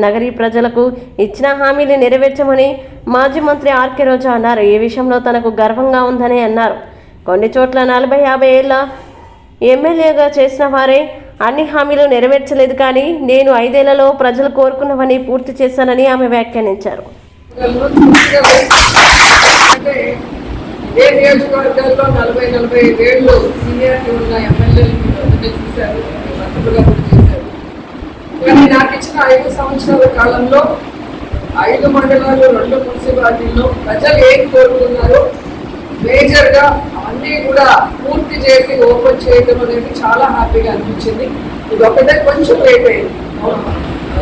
నగరీ ప్రజలకు ఇచ్చిన హామీలు నెరవేర్చమని మాజీ మంత్రి ఆర్కే రోజా అన్నారు. ఈ విషయంలో తనకు గర్వంగా ఉందని అన్నారు. కొన్ని చోట్ల 40-50 ఏళ్ల ఎమ్మెల్యేగా చేసిన వారే అన్ని హామీలు నెరవేర్చలేదు, కానీ నేను 5 ఏళ్లలో ప్రజలు కోరుకున్నవని పూర్తి చేశానని ఆమె వ్యాఖ్యానించారు. ఏ నియోజకవర్గాల్లో 40-45 ఏళ్ళు సీనియారిటీ ఉన్న ఎమ్మెల్యేలు చూశారు, మంత్రులుగా కూడా చేశారు. కానీ నాకు ఇచ్చిన 5 సంవత్సరాల కాలంలో 5 మండలాలు 2 మున్సిపాలిటీల్లో ప్రజలు ఏం కోరుకున్నారో మేజర్గా అన్నీ కూడా పూర్తి చేసి ఓపెన్ చేయడం అనేది చాలా హ్యాపీగా అనిపించింది. ఇది ఒకటే కొంచెం లేట్ అయింది,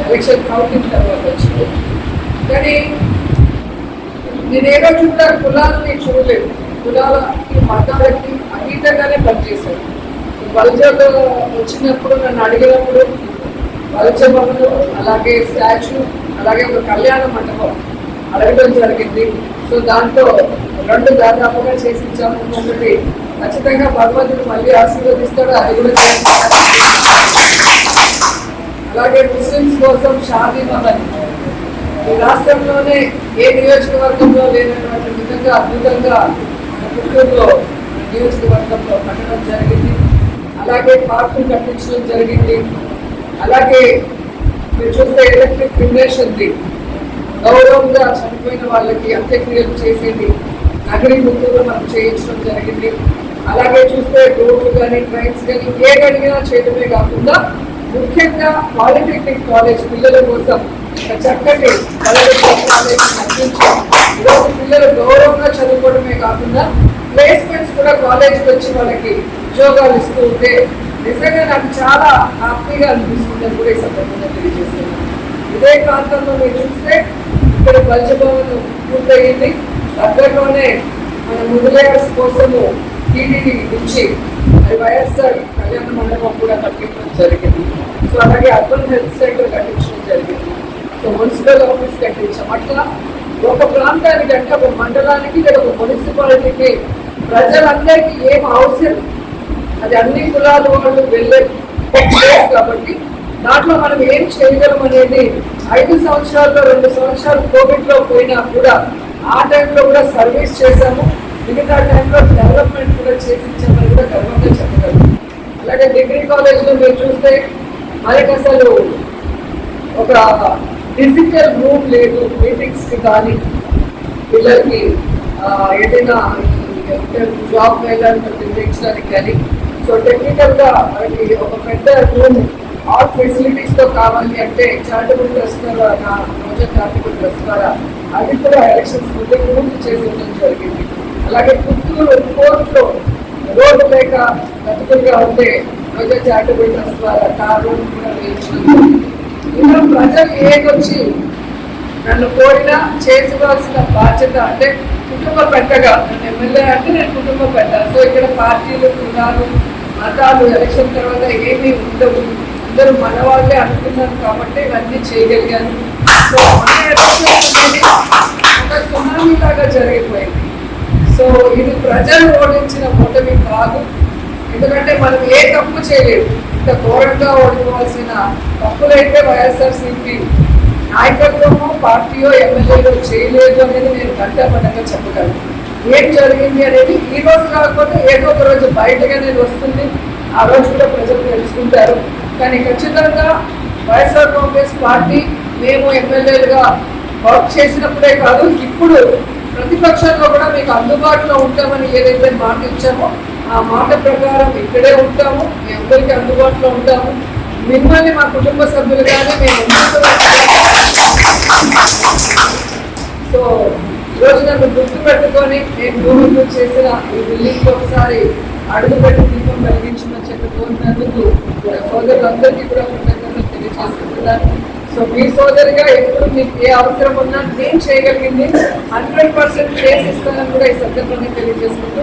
ఎలక్షన్ కౌంటింగ్ తర్వాత వచ్చింది. కానీ నేనేదో చూడాలి, కులాలని చూడలేదు. కులాలకి మతాలకి అతీతంగానే పనిచేశాను. వలసలో వచ్చినప్పుడు నన్ను అడిగినప్పుడు వలస భవనం, అలాగే స్టాచ్యూ, అలాగే ఒక కళ్యాణ మండపం అడగడం జరిగింది. సో దాంట్లో 2 దాదాపుగా చేసి ఇచ్చాము. ఒకటి ఖచ్చితంగా భగవంతుడు మళ్ళీ ఆశీర్వదిస్తాడు, అది కూడా చేస్తాడు. అలాగే ముస్లిమ్స్ కోసం షాదీ మహల్ ఈ రాష్ట్రంలోనే ఏ నియోజకవర్గంలో లేనటువంటి విధంగా అద్భుతంగా పుత్తూరులో నియోజకవర్గంలో కట్టడం జరిగింది. అలాగే పార్కులు కట్టించడం జరిగింది. అలాగే మీరు చూస్తే ఎలక్ట్రిక్ క్రిమినేషన్ది గౌరవంగా చనిపోయిన వాళ్ళకి అంత్యక్రియలు చేసేది నగరీ పుత్తూరులో మనం చేయించడం జరిగింది. అలాగే చూస్తే రోడ్లు కానీ ట్రైన్స్ కానీ ఏ అడిగినా చేయడమే కాకుండా ముఖ్యంగా పాలిటెక్నిక్ కాలేజ్ పిల్లల కోసం చక్కటి కాలేజ్ అందించి ఈరోజు పిల్లలు గౌరవంగా చదువుకోవడమే కాకుండా ప్లేస్మెంట్స్ కూడా కాలేజ్కి వచ్చి వాళ్ళకి ఉద్యోగాలు ఇస్తూ ఉంటే నిజంగా నాకు చాలా హ్యాపీగా అనిపిస్తుందని కూడా ఈ సందర్భంగా తెలియజేస్తున్నాను. ఇదే ప్రాంతంలో మీరు చూస్తే ఇక్కడ బల్జభవన్ పూర్తయింది. దగ్గరలోనే మన ముదిలేయర్స్ కోసము టీటీడీ నుంచి వైఎస్ఆర్ కళ్యాణ మండపం కూడా కట్టించడం జరిగింది. సో అలాగే అర్బన్ హెల్త్ సెంటర్ కట్టించడం జరిగింది. సో మున్సిపల్ ఆఫీస్ కట్టించాం. అట్లా ఒక ప్రాంతానికి అంటే ఒక మండలానికి లేదా ఒక మున్సిపాలిటీకి ప్రజలందరికీ ఏం అవసరం అది అన్ని కులాల వాళ్ళు వెళ్ళే కాబట్టి దాంట్లో మనం ఏం చేయగలం అనేది 5 సంవత్సరాల్లో 2 సంవత్సరాలు కోవిడ్లో పోయినా కూడా ఆ టైంలో కూడా సర్వీస్ చేశాము. మిగతా టైంలో డెవలప్మెంట్ కూడా చేసి ఇచ్చామని కూడా గర్వంగా చెప్పగలం. అలాగే డిగ్రీ కాలేజ్లో మీరు చూస్తే మనకి అసలు ఒక ఫిజికల్ రూమ్ లేదు మీటింగ్స్కి కానీ పిల్లలకి ఏదైనా జాబ్ మేళాన్ని నిర్వహించడానికి కానీ. సో టెక్నికల్గా మనకి ఒక పెద్ద రూమ్ ఆల్ ఫెసిలిటీస్తో కావాలి అంటే చారిటబుల్ ట్రస్ట్ ద్వారా ప్రాజెక్ట్ చారిటబుల్ ట్రస్ట్ ద్వారా అది కూడా ఎలక్షన్స్ ముందు పూర్తి చేసి ఉండడం జరిగింది. అలాగే పుత్తూరు కోర్టులో రోడ్డు లేక బతుకులుగా ఉంటే ప్రాజెక్ట్ చారిటబుల్ ట్రస్ట్ ద్వారా కార్ రోడ్డు కూడా వేయించడం. ఇలా ప్రజలు ఏదొచ్చి నన్ను కోరినా చేసుకోవాల్సిన బాధ్యత అంటే కుటుంబ పెద్దగా నన్ను ఎమ్మెల్యే అంటే నేను కుటుంబ పెద్ద. సో ఇక్కడ పార్టీలు కులాలు మతాలు ఎలక్షన్ తర్వాత ఏమీ ఉండవు, అందరూ మన వాళ్ళే అనుకున్నాను కాబట్టి ఇవన్నీ చేయగలిగాను. సో మన ఎలక్షన్ అనేది ఒక సునామీ లాగా జరిగిపోయింది. సో ఇది ప్రజలు ఓడించిన ఓటమి కాదు, ఎందుకంటే మనం ఏ తప్పు చేయలేదు. ఇంత ఘోరంగా ఓడిపోవాల్సిన తప్పులైతే వైఎస్ఆర్సీపీ నాయకత్వమో పార్టీయో ఎమ్మెల్యేలో చేయలేదు అనేది నేను గంటపడంగా చెప్పగలను. ఏం జరిగింది అనేది ఈ రోజు కాకపోతే ఏదో ఒక రోజు బయటగా నేను వస్తుంది, ఆ రోజు కూడా ప్రజలు తెలుసుకుంటారు. కానీ ఖచ్చితంగా వైఎస్ఆర్ కాంగ్రెస్ పార్టీ మేము ఎమ్మెల్యేలుగా వర్క్ చేసినప్పుడే కాదు, ఇప్పుడు ప్రతిపక్షంలో కూడా మీకు అందుబాటులో ఉంటామని ఏదైతే మాట ఇచ్చామో ఆ మాట ప్రకారం ఇక్కడే ఉంటాము, మీ అందరికీ అందుబాటులో ఉంటాము. మిమ్మల్ని మా కుటుంబ సభ్యులుగానే మేము. సో ఈరోజు నన్ను గుర్తు పెట్టుకొని నేను భూమిలో చేసిన ఈ బిల్డింగ్కి ఒకసారి అడుగుపెట్టి దీపం కలిగించమని చెప్పి కోరినందుకు సోదరులందరికీ కూడా కృతజ్ఞతలు తెలియజేసుకుంటున్నాను. సో మీ సోదరిగా ఎప్పుడు మీకు ఏ అవసరం ఉన్నా నేను చేయగలిగింది 100% చేసి ఇస్తానని కూడా ఈ సందర్భంగా తెలియజేసుకుంటూ